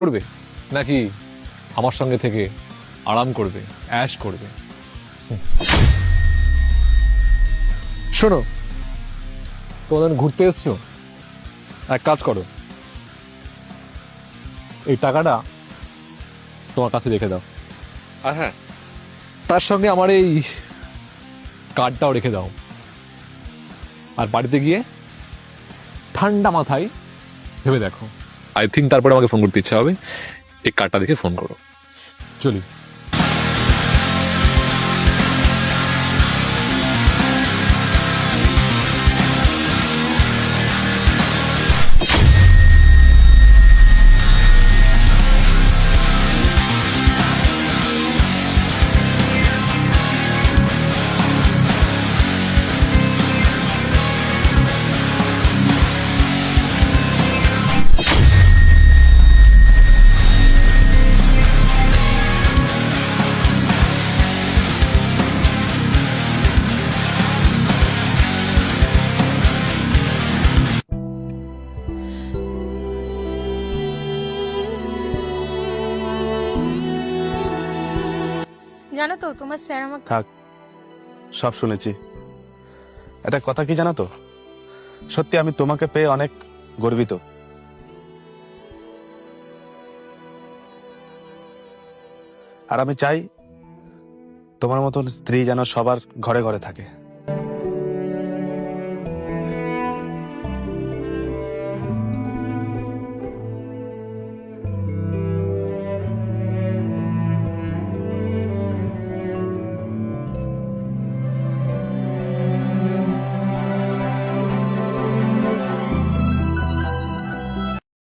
করবে নাকি আমার সঙ্গে থেকে আরাম করবে, অ্যাশ করবে? শোনো, তোমাদের ঘুরতে এসছো, এক কাজ করো, এই টাকাটা তোমার কাছে রেখে দাও। আর হ্যাঁ, তার সঙ্গে আমার এই কার্ডটাও রেখে দাও। আর বাড়িতে গিয়ে ঠান্ডা মাথায় ভেবে দেখো। আই থিঙ্ক তারপরে আমাকে ফোন করতে ইচ্ছা হবে। এই কার্ডটা দেখে ফোন করো। চলি। জানো তো তোমার স্যার আমাকে থাক, সব শুনেছি। একটা কথা কি জানো তো, সত্যি আমি তোমাকে পেয়ে অনেক গর্বিত। আর আমি চাই তোমার মতন স্ত্রী যেন সবার ঘরে ঘরে থাকে।